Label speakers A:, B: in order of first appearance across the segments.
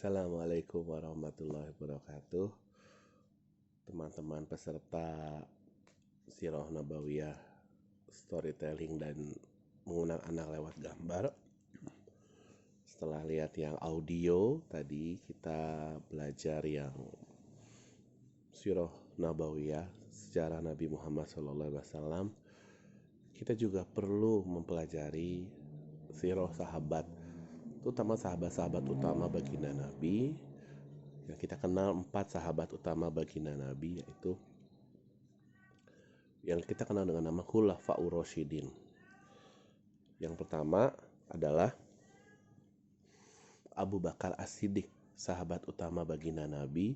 A: Assalamualaikum warahmatullahi wabarakatuh. Teman-teman peserta Sirah Nabawiyah Storytelling dan mengundang anak lewat gambar. Setelah lihat yang audio tadi, kita belajar yang Sirah Nabawiyah, sejarah Nabi Muhammad SAW. Kita juga perlu mempelajari sirah sahabat, terutama sahabat-sahabat utama baginda Nabi. Yang kita kenal 4 sahabat utama baginda Nabi, yaitu yang kita kenal dengan nama Khulafaur Rasyidin. Yang pertama adalah Abu Bakar As-Siddiq, sahabat utama baginda Nabi,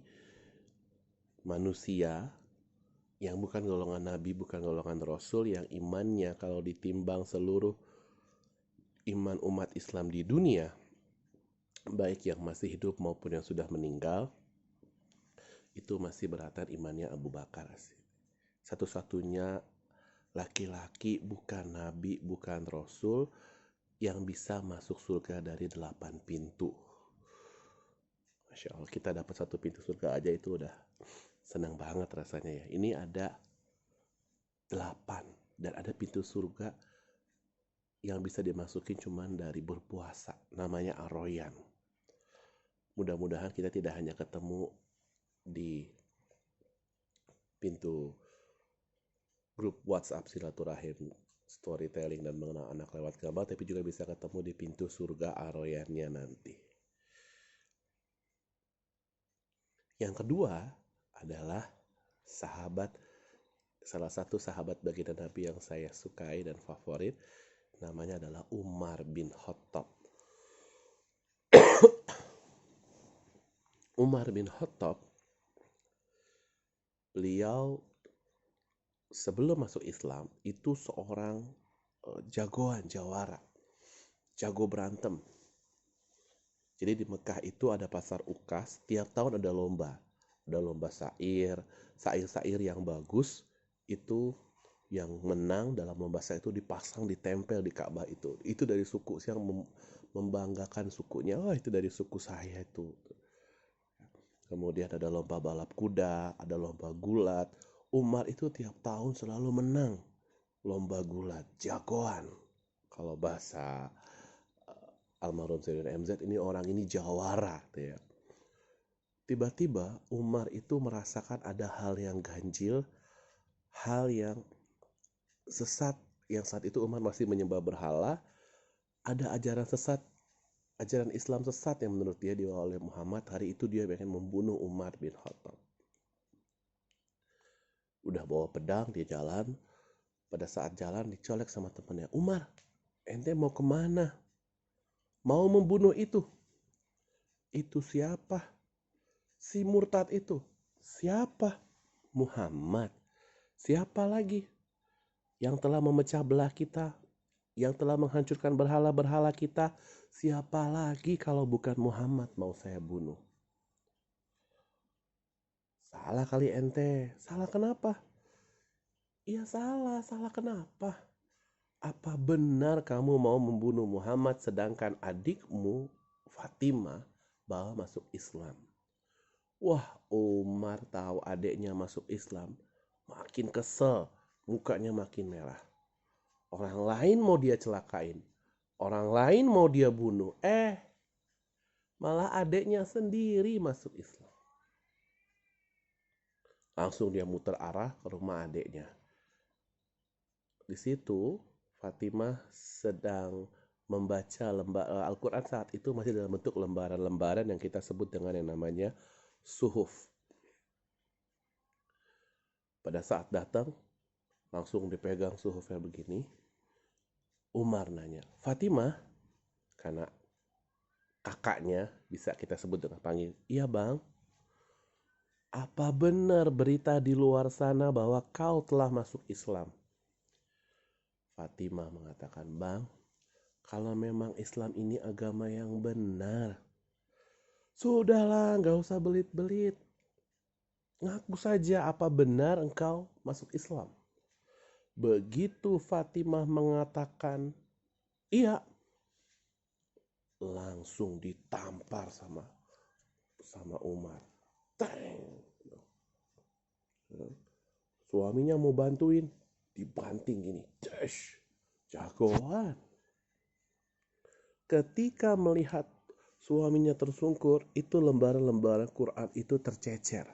A: manusia yang bukan golongan Nabi, bukan golongan Rasul, yang imannya kalau ditimbang seluruh iman umat Islam di dunia, baik yang masih hidup maupun yang sudah meninggal, itu masih beratan imannya Abu Bakar. Satu-satunya laki-laki bukan Nabi, bukan Rasul yang bisa masuk surga dari 8 pintu. Masya Allah, kita dapat 1 pintu surga aja itu udah senang banget rasanya ya. Ini ada 8 dan ada pintu surga yang bisa dimasukin cuman dari berpuasa, namanya Ar-Royan. Mudah-mudahan kita tidak hanya ketemu di pintu grup WhatsApp silaturahim storytelling dan mengenal anak lewat gambar, tapi juga bisa ketemu di pintu surga Ar-Royannya nanti. Yang kedua adalah salah satu sahabat baginda Nabi yang saya sukai dan favorit, namanya adalah Umar bin Khattab. Umar bin Khattab, beliau sebelum masuk Islam itu seorang jagoan, jawara, jago berantem. Jadi di Mekah itu ada pasar Ukas, tiap tahun ada lomba syair yang bagus, itu yang menang dalam lomba syair itu dipasang, ditempel di Ka'bah itu dari suku yang membanggakan sukunya. Oh, itu dari suku saya itu. Kemudian ada lomba balap kuda, ada lomba gulat. Umar itu tiap tahun selalu menang lomba gulat, jagoan. Kalau bahasa almarhum Sayyidina MZ, ini orang ini jawara ya. Tiba-tiba Umar itu merasakan ada hal yang ganjil, hal yang sesat, yang saat itu Umar masih menyembah berhala. Ada ajaran sesat, ajaran Islam sesat yang menurut dia dibawa oleh Muhammad. Hari itu dia pengen membunuh Umar bin Khattab. Udah bawa pedang, dia jalan. Pada saat jalan dicolek sama temannya, "Umar, ente mau kemana? Mau membunuh itu?" "Itu siapa?" "Si murtad itu." "Siapa?" "Muhammad." "Siapa lagi?" "Yang telah memecah belah kita, yang telah menghancurkan berhala-berhala kita. Siapa lagi kalau bukan Muhammad mau saya bunuh?" "Salah kali ente." "Salah kenapa?" "Iya salah kenapa? Apa benar kamu mau membunuh Muhammad sedangkan adikmu Fatimah bawa masuk Islam?" Wah, Umar tahu adiknya masuk Islam, makin kesel, mukanya makin merah. Orang lain mau dia celakain, orang lain mau dia bunuh, malah adiknya sendiri masuk Islam. Langsung dia muter arah ke rumah adiknya. Di situ Fatimah sedang membaca Al-Quran. Saat itu masih dalam bentuk lembaran-lembaran yang kita sebut dengan yang namanya suhuf. Pada saat datang, langsung dipegang suhufnya begini. Umar nanya, "Fatimah," karena kakaknya bisa kita sebut dengan panggil, "Iya bang, apa benar berita di luar sana bahwa kau telah masuk Islam?" Fatimah mengatakan, "Bang, kalau memang Islam ini agama yang benar, sudahlah, gak usah belit-belit. Ngaku saja apa benar engkau masuk Islam." Begitu Fatimah mengatakan iya, langsung ditampar sama sama Umar. Teng. Suaminya mau bantuin, dibanting gini. Jagoan. Ketika melihat suaminya tersungkur, itu lembaran-lembaran Quran itu tercecer.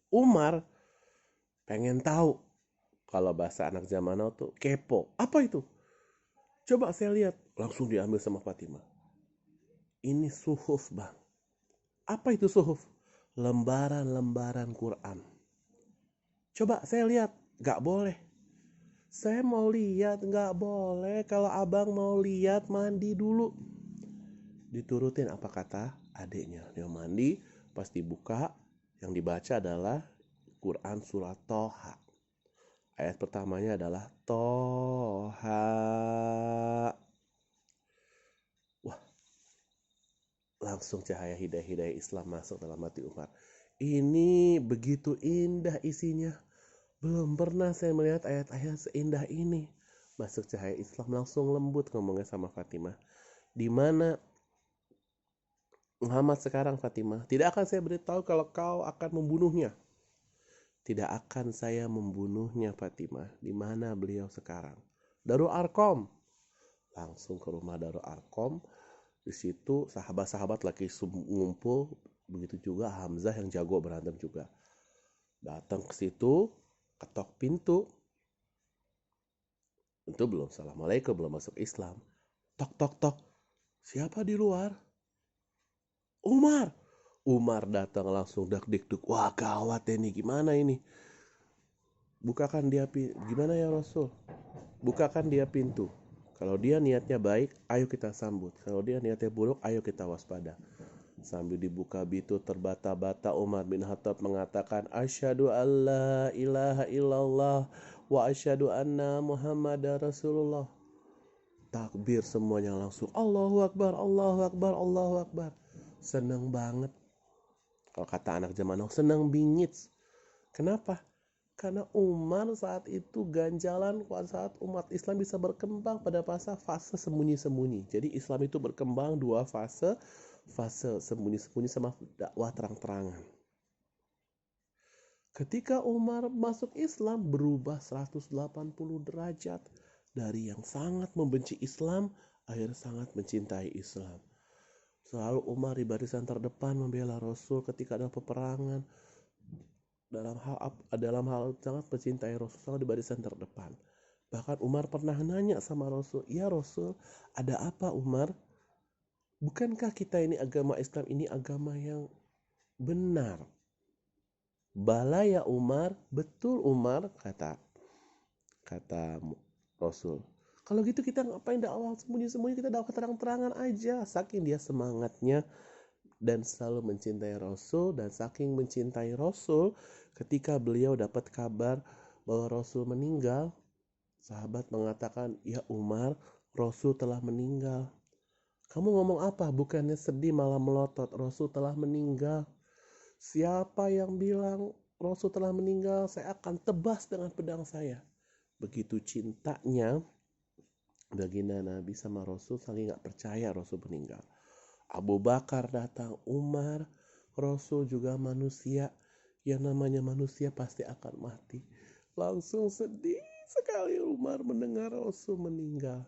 A: Umar pengen tahu. Kalau bahasa anak zaman now tuh kepo. Apa itu? Coba saya lihat. Langsung diambil sama Fatimah. Ini suhuf, bang. Apa itu suhuf? Lembaran-lembaran Quran. Coba saya lihat. Gak boleh. Saya mau lihat. Gak boleh. Kalau abang mau lihat, mandi dulu. Diturutin apa kata adiknya. Dia mandi, pas dibuka, yang dibaca adalah Quran surat Toha. Ayat pertamanya adalah Toha. Wah, langsung cahaya hidayah Islam masuk dalam hati Umar. Ini begitu indah isinya. Belum pernah saya melihat ayat-ayat seindah ini. Masuk cahaya Islam, langsung lembut ngomongnya sama Fatimah. Di mana Muhammad sekarang, Fatimah? Tidak akan saya beritahu kalau kau akan membunuhnya. Tidak akan saya membunuhnya, Fatimah. Di mana beliau sekarang? Darul Arkom. Langsung ke rumah Darul Arkom. Di situ sahabat-sahabat lagi ngumpul. Begitu juga Hamzah yang jago berantem juga. Datang ke situ, ketok pintu. Tentu belum assalamualaikum, belum masuk Islam. Tok tok tok. Siapa di luar? Umar datang langsung dak-dik-duk. Wah, gawat ini, gimana ini? Bukakan dia gimana ya Rasul? Bukakan dia pintu. Kalau dia niatnya baik, ayo kita sambut. Kalau dia niatnya buruk, ayo kita waspada. Sambil dibuka pintu terbata-bata, Umar bin Khattab mengatakan, Asyhadu alla ilaha illallah wa asyhadu anna Muhammadar Rasulullah. Takbir semuanya langsung. Allahu Akbar, Allahu Akbar, Allahu Akbar. Seneng banget. Kalau kata anak zaman now, seneng bingit. Kenapa? Karena Umar saat itu ganjalan saat umat Islam bisa berkembang pada fase sembunyi-sembunyi. Jadi Islam itu berkembang dua fase. Fase sembunyi-sembunyi sama dakwah terang-terangan. Ketika Umar masuk Islam, berubah 180 derajat. Dari yang sangat membenci Islam, akhirnya sangat mencintai Islam. Selalu Umar di barisan terdepan membela Rasul ketika ada peperangan. Dalam hal sangat mencintai Rasul, selalu di barisan terdepan. Bahkan Umar pernah nanya sama Rasul, ya Rasul, ada apa Umar? Bukankah kita ini agama Islam ini agama yang benar? Bala ya Umar, betul Umar, kata Rasul. Kalau gitu kita ngapain dakwah sembunyi-sembunyi, kita dakwah terang-terangan aja. Saking dia semangatnya dan selalu mencintai Rasul, dan saking mencintai Rasul, ketika beliau dapat kabar bahwa Rasul meninggal, sahabat mengatakan, ya Umar, Rasul telah meninggal. Kamu ngomong apa? Bukannya sedih malah melotot. Rasul telah meninggal. Siapa yang bilang Rasul telah meninggal? Saya akan tebas dengan pedang saya. Begitu cintanya baginda Nabi sama Rasul, saling gak percaya Rasul meninggal. Abu Bakar datang, Umar, Rasul juga manusia. Yang namanya manusia pasti akan mati. Langsung sedih sekali Umar mendengar Rasul meninggal.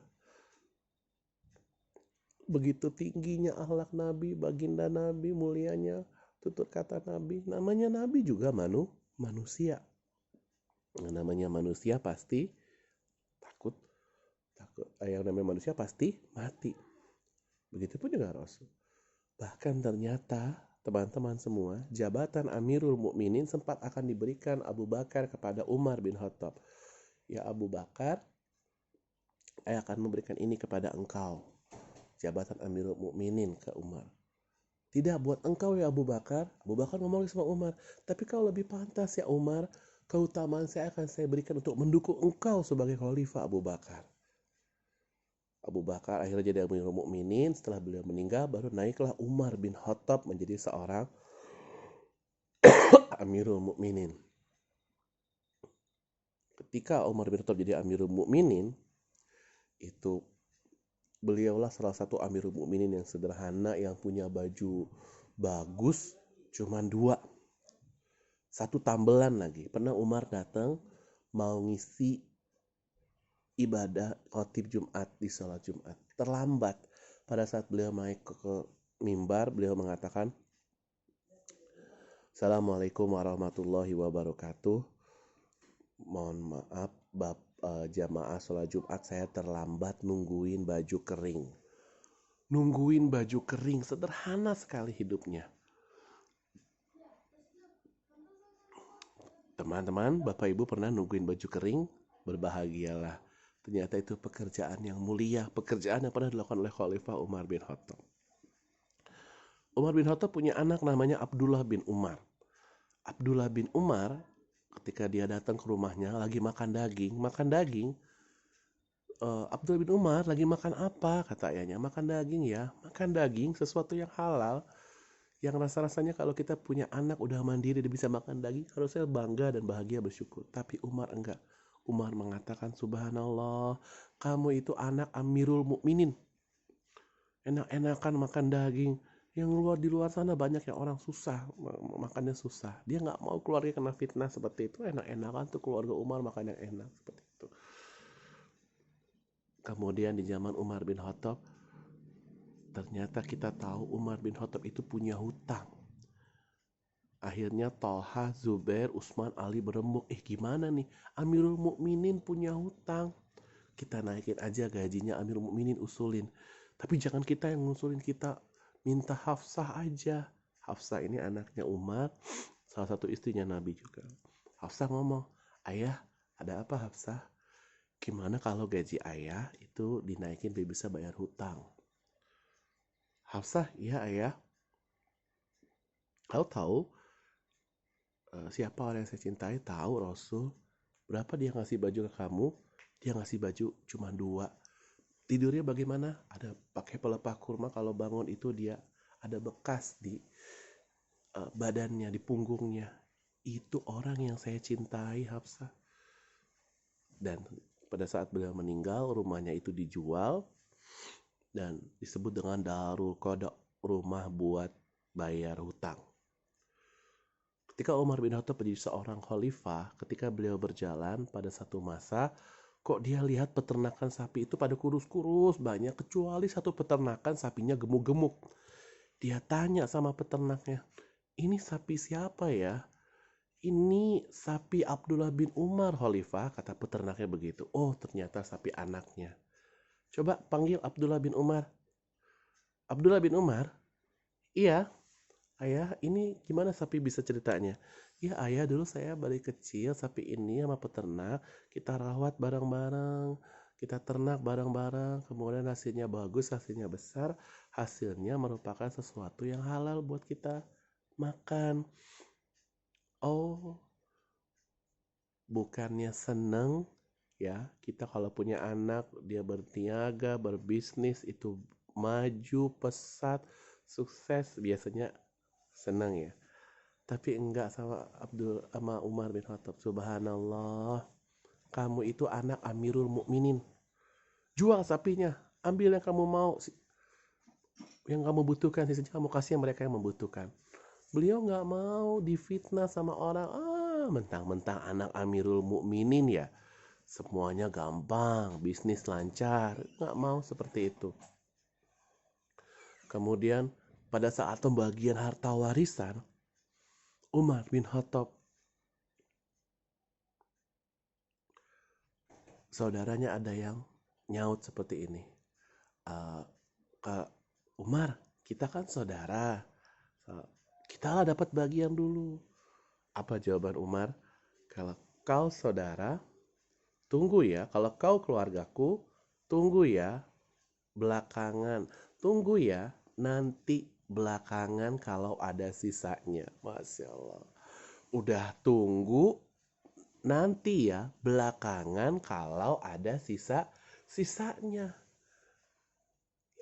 A: Begitu tingginya akhlak Nabi, baginda Nabi, mulianya tutur kata Nabi. Namanya Nabi juga manusia. Namanya manusia pasti takut. Yang namanya manusia pasti mati. Begitupun juga Rasul. Bahkan ternyata teman-teman semua, jabatan Amirul Mukminin sempat akan diberikan Abu Bakar kepada Umar bin Khattab. Ya Abu Bakar, saya akan memberikan ini kepada engkau. Jabatan Amirul Mukminin ke Umar. Tidak buat engkau ya Abu Bakar. Abu Bakar ngomong sama Umar, tapi kau lebih pantas ya Umar. Keutamaan saya akan saya berikan untuk mendukung engkau sebagai khalifah Abu Bakar. Abu Bakar akhirnya jadi Amirul Mukminin. Setelah beliau meninggal, baru naiklah Umar bin Khattab menjadi seorang Amirul Mukminin. Ketika Umar bin Khattab jadi Amirul Mukminin, itu beliaulah salah satu Amirul Mukminin yang sederhana, yang punya baju bagus, cuman 2, 1 tambelan lagi. Pernah Umar datang mau ngisi ibadah khotib Jumat di sholat Jumat, terlambat. Pada saat beliau naik ke mimbar, beliau mengatakan, Assalamualaikum warahmatullahi wabarakatuh. Mohon maaf jamaah sholat Jumat, saya terlambat nungguin baju kering. Nungguin baju kering, sederhana sekali hidupnya. Teman-teman, Bapak Ibu pernah nungguin baju kering? Berbahagialah. Ternyata itu pekerjaan yang mulia, pekerjaan yang pernah dilakukan oleh Khalifah Umar bin Khattab. Umar bin Khattab punya anak namanya Abdullah bin Umar. Abdullah bin Umar ketika dia datang ke rumahnya lagi makan daging. Abdullah bin Umar lagi makan apa? Kata ayahnya, makan daging ya. Makan daging, sesuatu yang halal. Yang rasa-rasanya kalau kita punya anak udah mandiri, dia bisa makan daging, harusnya bangga dan bahagia bersyukur. Tapi Umar enggak. Umar mengatakan, subhanallah, kamu itu anak Amirul Mukminin. Enak-enakan makan daging. Yang di luar sana banyak yang orang susah, makannya susah. Dia nggak mau keluarga kena fitnah seperti itu. Enak-enakan tuh keluarga Umar makan yang enak seperti itu. Kemudian di zaman Umar bin Khattab, ternyata kita tahu Umar bin Khattab itu punya hutang. Akhirnya Tolha, Zubair, Utsman, Ali berembuk, gimana nih, Amirul Mukminin punya hutang, kita naikin aja gajinya Amirul Mukminin, usulin. Tapi jangan kita yang ngusulin, kita minta Hafsah aja. Hafsah ini anaknya Umar, salah satu istrinya Nabi juga. Hafsah ngomong, ayah ada apa Hafsah? Gimana kalau gaji ayah itu dinaikin biar bisa bayar hutang? Hafsah, iya ayah. Kau tahu siapa orang yang saya cintai? Tahu Rasul. Berapa dia ngasih baju ke kamu? Dia ngasih baju cuma 2. Tidurnya bagaimana? Ada pakai pelepah kurma, kalau bangun itu dia ada bekas di badannya, di punggungnya. Itu orang yang saya cintai, Hafsah. Dan pada saat beliau meninggal, rumahnya itu dijual dan disebut dengan Darul Qada, rumah buat bayar hutang. Ketika Umar bin Khattab menjadi seorang khalifah, ketika beliau berjalan pada satu masa, kok dia lihat peternakan sapi itu pada kurus-kurus banyak, kecuali satu peternakan sapinya gemuk-gemuk. Dia tanya sama peternaknya, ini sapi siapa ya? Ini sapi Abdullah bin Umar, khalifah, kata peternaknya begitu. Oh, ternyata sapi anaknya. Coba panggil Abdullah bin Umar. Abdullah bin Umar? Iya, ayah, ini gimana sapi bisa ceritanya? Ya ayah, dulu saya dari kecil sapi ini sama peternak, kita rawat bareng-bareng, kita ternak bareng-bareng, kemudian hasilnya bagus, hasilnya besar, hasilnya merupakan sesuatu yang halal buat kita makan. Oh, bukannya seneng ya, kita kalau punya anak, dia berniaga, berbisnis, itu maju, pesat, sukses, biasanya senang ya. Tapi enggak sama Umar bin Khattab. Subhanallah, kamu itu anak Amirul Mukminin. Jual sapinya, ambil yang kamu mau, yang kamu butuhkan, sisanya kamu kasih mereka yang membutuhkan. Beliau nggak mau difitnah sama orang, mentang-mentang anak Amirul Mukminin ya, semuanya gampang, bisnis lancar. Nggak mau seperti itu. Kemudian pada saat pembagian harta warisan, Umar bin Khattab, saudaranya ada yang nyaut seperti ini, Kak Umar, kita kan saudara, kita lah dapat bagian dulu. Apa jawaban Umar? Kalau kau saudara, tunggu ya. Kalau kau keluargaku, tunggu ya belakangan. Tunggu ya nanti belakangan kalau ada sisanya. Masya Allah. Udah tunggu nanti ya belakangan kalau ada sisanya.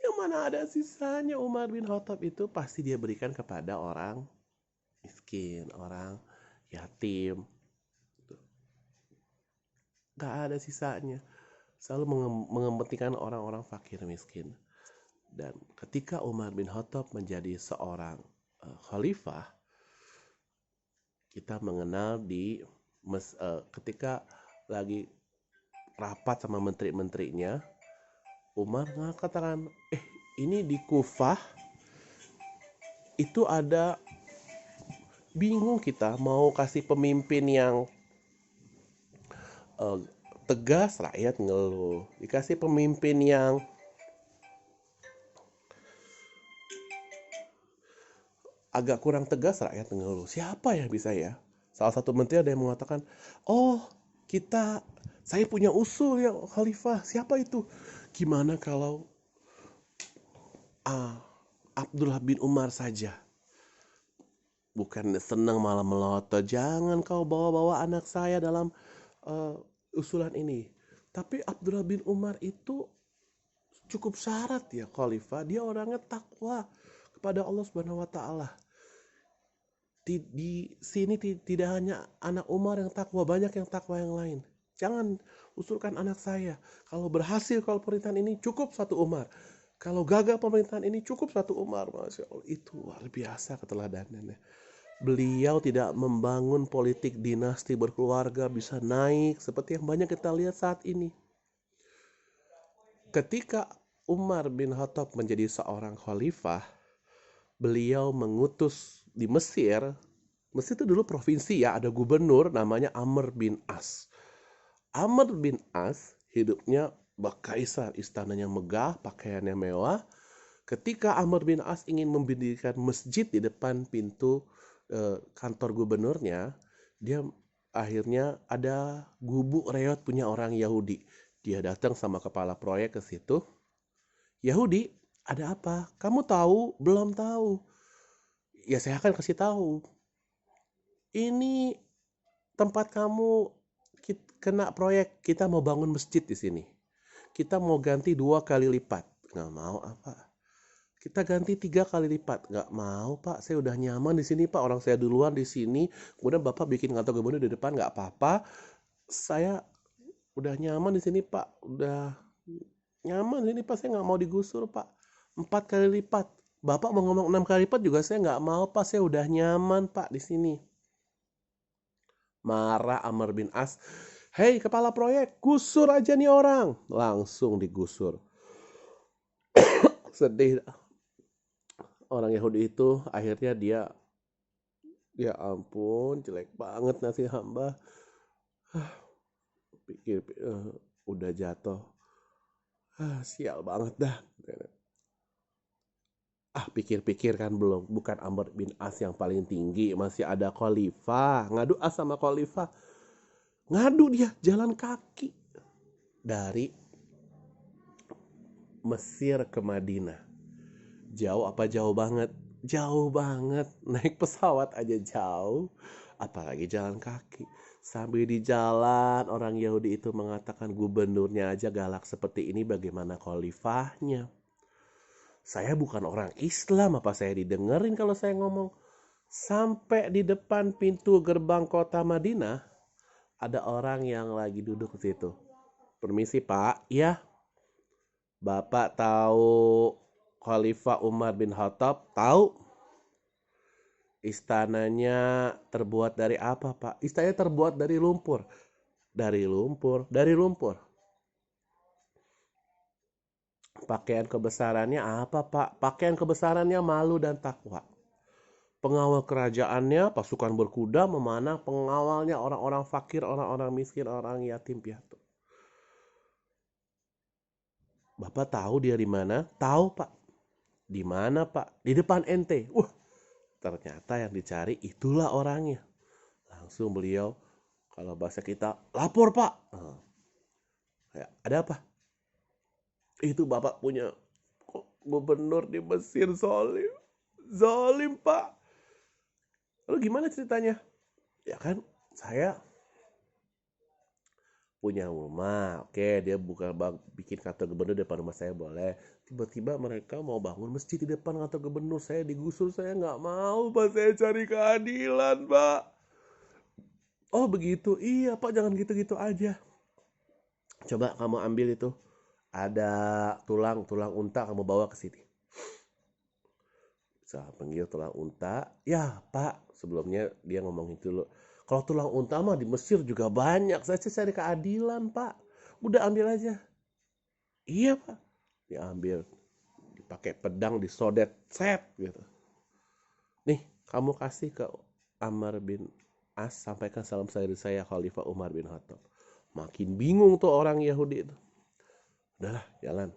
A: Yang mana ada sisanya? Umar bin Khattab itu pasti dia berikan kepada orang miskin, orang yatim. Gak ada sisanya. Selalu mengepentingkan orang-orang fakir miskin. Dan ketika Umar bin Khattab menjadi seorang khalifah, kita mengenal ketika lagi rapat sama menteri-menterinya, Umar mengatakan, ini di Kufah itu ada, bingung kita mau kasih pemimpin yang tegas, rakyat ngeluh. Dikasih pemimpin yang agak kurang tegas, rakyat ngeluh. Siapa ya bisa ya? Salah satu menteri ada yang mengatakan, oh saya punya usul ya Khalifah. Siapa itu? Gimana kalau Abdullah bin Umar saja? Bukan senang malah melotot. Jangan kau bawa-bawa anak saya dalam usulan ini. Tapi Abdullah bin Umar itu cukup syarat ya Khalifah. Dia orangnya takwa kepada Allah Subhanahu wa taala. Di sini tidak hanya anak Umar yang takwa, banyak yang takwa yang lain. Jangan usulkan anak saya. Kalau berhasil kalau pemerintahan ini cukup satu Umar. Kalau gagal pemerintahan ini cukup satu Umar. Masya Allah, itu luar biasa keteladanannya. Beliau tidak membangun politik dinasti berkeluarga bisa naik seperti yang banyak kita lihat saat ini. Ketika Umar bin Khattab menjadi seorang khalifah, beliau mengutus di Mesir. Mesir itu dulu provinsi ya, ada gubernur namanya Amr bin As. Amr bin As hidupnya kaisar, istananya megah, pakaiannya mewah. Ketika Amr bin As ingin mendirikan masjid di depan pintu kantor gubernurnya, dia akhirnya ada gubuk reot punya orang Yahudi. Dia datang sama kepala proyek ke situ. Yahudi, ada apa? Kamu tahu? Belum tahu. Ya saya akan kasih tahu. Ini tempat kamu kena proyek, kita mau bangun masjid di sini. Kita mau ganti 2 kali lipat. Nggak mau apa? Kita ganti 3 kali lipat. Nggak mau Pak, saya udah nyaman di sini Pak. Orang saya duluan di sini. Kemudian Bapak bikin kantor gubernur di depan, nggak apa-apa. Saya udah nyaman di sini Pak. Udah nyaman di sini Pak, saya nggak mau digusur Pak. 4 kali lipat. Bapak mau ngomong 6 kali lipat juga saya nggak mau Pak. Saya udah nyaman Pak di sini. Marah Amr bin As. Hei kepala proyek, gusur aja nih orang. Langsung digusur. Sedih. Orang Yahudi itu akhirnya dia, ya ampun, jelek banget nasi hamba. Pikir udah jatuh. Sial banget dah. Pikir-pikir kan belum, bukan Amr bin As yang paling tinggi, masih ada khalifah. Ngadu As sama khalifah. Ngadu dia jalan kaki dari Mesir ke Madinah. Jauh apa jauh banget? Jauh banget. Naik pesawat aja jauh, apalagi jalan kaki. Sambil di jalan, orang Yahudi itu mengatakan gubernurnya aja galak seperti ini, bagaimana khalifahnya? Saya bukan orang Islam, apa saya didengerin kalau saya ngomong? Sampai di depan pintu gerbang kota Madinah, ada orang yang lagi duduk di situ. Permisi Pak, ya. Bapak tahu Khalifah Umar bin Khattab? Tahu. Istananya terbuat dari apa Pak? Istananya terbuat dari lumpur. Dari lumpur. Pakaian kebesarannya apa Pak? Pakaian kebesarannya malu dan takwa. Pengawal kerajaannya pasukan berkuda memanah, pengawalnya orang-orang fakir, orang-orang miskin, orang yatim piatu. Bapak tahu dia di mana? Tahu Pak. Di mana Pak? Di depan ente. Ternyata yang dicari itulah orangnya. Langsung beliau, kalau bahasa kita, lapor Pak. Ada apa? Itu Bapak punya gubernur di Mesir zalim Pak. Lalu gimana ceritanya? Ya kan saya punya rumah, oke, dia bikin kantor gubernur di depan rumah saya, boleh. Tiba-tiba mereka mau bangun masjid di depan kantor gubernur, saya digusur, saya nggak mau Pak, saya cari keadilan Pak. Oh begitu, iya Pak, jangan gitu-gitu aja. Coba kamu ambil itu, ada tulang unta, kamu bawa ke sini. Panggil tulang unta. Ya Pak, sebelumnya dia ngomong itu loh. Kalau tulang unta mah di Mesir juga banyak. Saya cari keadilan Pak. Udah ambil aja. Iya Pak. Diambil. Dipakai pedang, disodet. Set gitu. Nih, kamu kasih ke Amr bin As. Sampaikan salam dari saya Khalifah Umar bin Khattab. Makin bingung tuh orang Yahudi itu. Udahlah, jalan.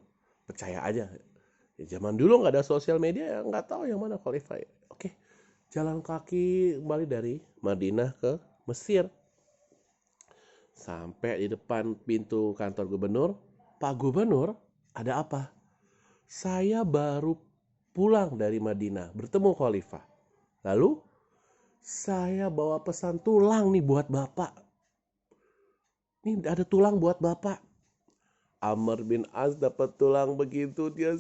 A: Percaya aja. Ya, zaman dulu nggak ada sosial media, ya nggak tahu yang mana Khalifah. Oke, jalan kaki kembali dari Madinah ke Mesir. Sampai di depan pintu kantor gubernur. Pak Gubernur, ada apa? Saya baru pulang dari Madinah, bertemu Khalifah. Lalu, saya bawa pesan tulang nih buat Bapak. Nih ada tulang buat Bapak. Amr bin As dapat tulang begitu, dia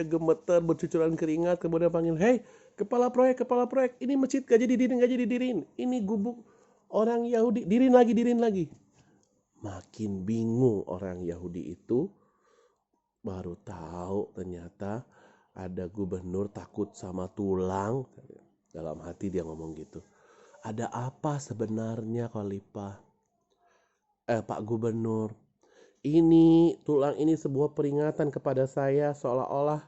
A: gemeter, bercucuran keringat, kemudian panggil, "Hei, kepala proyek, ini masjid gak jadi didirin. Ini gubuk orang Yahudi, dirin lagi. Makin bingung orang Yahudi itu, baru tahu ternyata ada gubernur takut sama tulang. Dalam hati dia ngomong gitu. Ada apa sebenarnya Khalifah? Pak Gubernur, ini tulang ini sebuah peringatan kepada saya, seolah-olah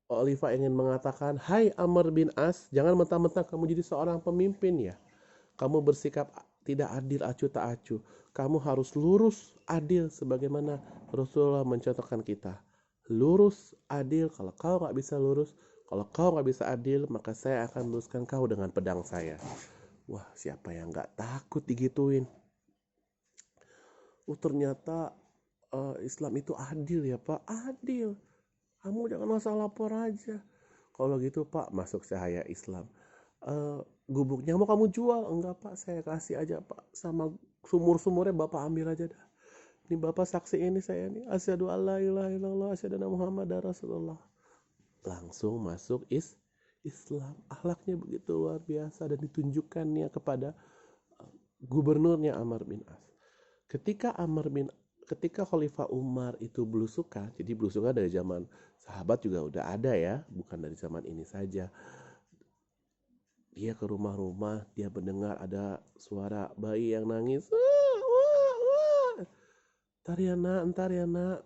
A: Khalifah ingin mengatakan, "Hai Amr bin As, jangan mentang-mentang kamu jadi seorang pemimpin ya. Kamu bersikap tidak adil, acuh tak acuh. Kamu harus lurus, adil sebagaimana Rasulullah mencontohkan kita. Lurus, adil. Kalau kau nggak bisa lurus, kalau kau nggak bisa adil, maka saya akan luruskan kau dengan pedang saya." Wah, siapa yang nggak takut digituin? Ternyata Islam itu adil ya Pak. Adil. Kamu jangan asal lapor aja. Kalau gitu Pak, masuk saya Islam. Gubuknya mau kamu jual? Enggak Pak, saya kasih aja Pak. Sama sumur-sumurnya Bapak ambil aja dah. Ini Bapak saksi ini saya nih. Asyhadu alla ilaha illallah, asyhadu anna Muhammadar Rasulullah. Langsung masuk Islam. Akhlaknya begitu luar biasa dan ditunjukkannya kepada gubernurnya Amr bin As. Ketika Khalifah Umar itu belusukan, jadi belusukan dari zaman sahabat juga udah ada ya, bukan dari zaman ini saja. Dia ke rumah-rumah, dia mendengar ada suara bayi yang nangis. Entar ya nak.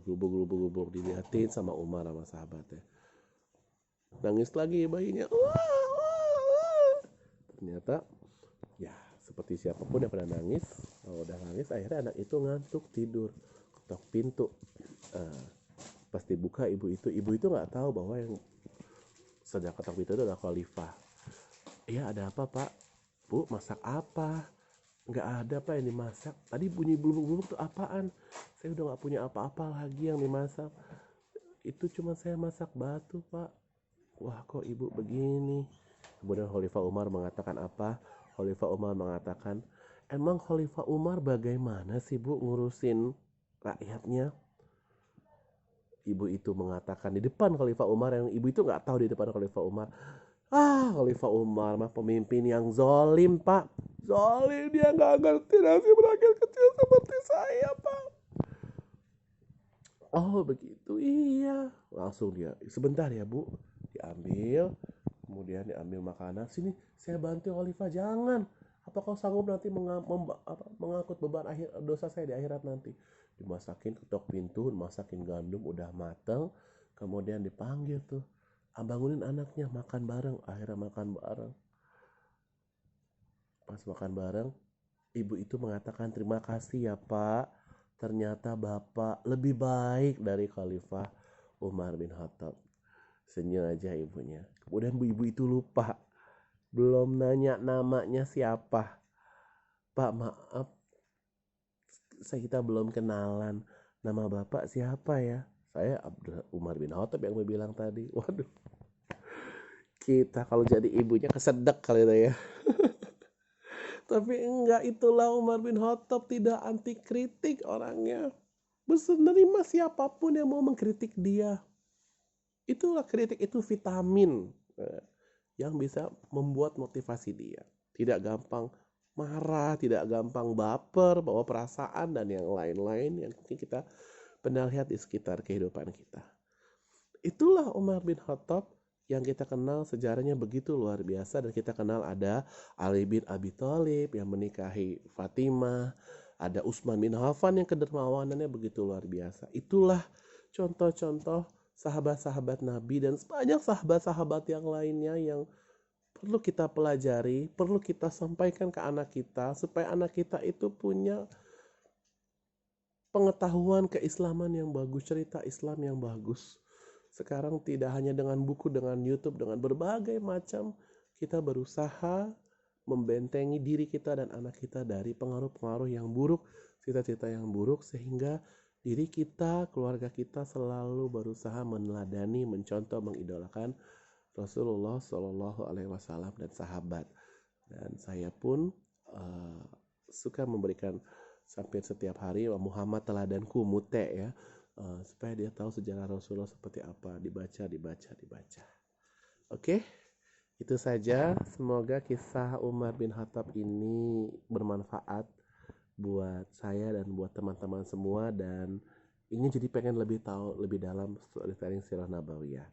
A: Gubuk dilihatin sama Umar sama sahabatnya. Nangis lagi bayinya. Ternyata ya seperti siapapun yang pernah nangis, kalau udah nangis akhirnya anak itu ngantuk tidur, ketok pintu. Pas dibuka ibu itu nggak tahu bahwa yang sedang ketok pintu itu adalah Khalifah. Iya, ada apa Pak? Bu, masak apa? Nggak ada Pak yang dimasak. Tadi bunyi bubuk-bubuk tuh apaan? Saya udah nggak punya apa-apa lagi yang dimasak. Itu cuma saya masak batu Pak. Wah, kok ibu begini? Kemudian Khalifah Umar mengatakan apa? Khalifah Umar mengatakan, emang Khalifah Umar bagaimana sih Bu ngurusin rakyatnya? Ibu itu mengatakan di depan Khalifah Umar, yang ibu itu nggak tahu di depan Khalifah Umar. Khalifah Umar mah pemimpin yang zolim Pak. Zolim, dia nggak ngerti nasib rakyat kecil seperti saya Pak. Oh begitu, iya. Langsung dia, sebentar ya Bu. Diambil, kemudian diambil makanan. Sini, saya bantu Khalifah, jangan. Apa kau sanggup nanti mengangkut beban dosa saya di akhirat nanti? Dimasakin, ketok pintu, dimasakin gandum udah mateng, kemudian dipanggil tuh, bangunin anaknya, makan bareng. Akhirnya makan bareng. Pas makan bareng, ibu itu mengatakan, terima kasih ya Pak, ternyata Bapak lebih baik dari Khalifah Umar bin Khattab. Senyum aja ibunya. Kemudian ibu itu lupa, belum nanya namanya siapa. Pak, maaf, kita belum kenalan. Nama Bapak siapa ya? Saya Umar bin Khattab yang bilang tadi. Waduh, kita kalau jadi ibunya kesedek kali itu ya. Tapi enggak, itulah Umar bin Khattab, tidak anti kritik orangnya. Menerima siapapun yang mau mengkritik dia. Itulah kritik, itu vitamin yang bisa membuat motivasi dia. Tidak gampang marah, tidak gampang baper, bawa perasaan dan yang lain-lain yang mungkin kita pernah lihat di sekitar kehidupan kita. Itulah Umar bin Khattab yang kita kenal sejarahnya begitu luar biasa, dan kita kenal ada Ali bin Abi Thalib yang menikahi Fatimah, ada Utsman bin Affan yang kedermawanannya begitu luar biasa. Itulah contoh-contoh sahabat-sahabat Nabi dan banyak sahabat-sahabat yang lainnya yang perlu kita pelajari, perlu kita sampaikan ke anak kita supaya anak kita itu punya pengetahuan keislaman yang bagus, cerita Islam yang bagus. Sekarang tidak hanya dengan buku, dengan YouTube, dengan berbagai macam, kita berusaha membentengi diri kita dan anak kita dari pengaruh-pengaruh yang buruk, cita-cita yang buruk, sehingga diri kita, keluarga kita selalu berusaha meneladani, mencontoh, mengidolakan Rasulullah Shallallahu Alaihi Wasallam dan sahabat. Dan saya pun suka memberikan hampir setiap hari Muhammad teladanku mute ya, supaya dia tahu sejarah Rasulullah seperti apa, dibaca. Oke, itu saja. Semoga kisah Umar bin Khattab ini bermanfaat buat saya dan buat teman-teman semua, dan ingin jadi pengen lebih tahu lebih dalam storytelling sirah nabawiyah.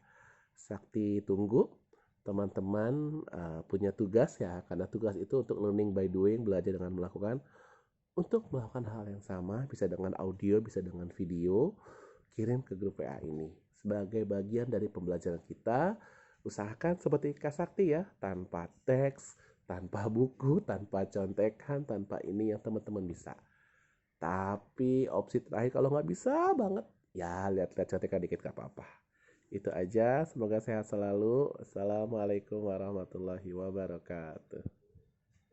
A: Sakti tunggu teman-teman punya tugas ya, karena tugas itu untuk learning by doing, belajar dengan melakukan. Untuk melakukan hal yang sama, bisa dengan audio, bisa dengan video, kirim ke grup WA ini. Sebagai bagian dari pembelajaran kita, usahakan seperti Kak Sakti ya, tanpa teks, tanpa buku, tanpa contekan, tanpa ini yang teman-teman bisa. Tapi opsi terakhir kalau nggak bisa banget, ya lihat-lihat contekan dikit gak apa-apa. Itu aja, semoga sehat selalu. Assalamualaikum warahmatullahi wabarakatuh.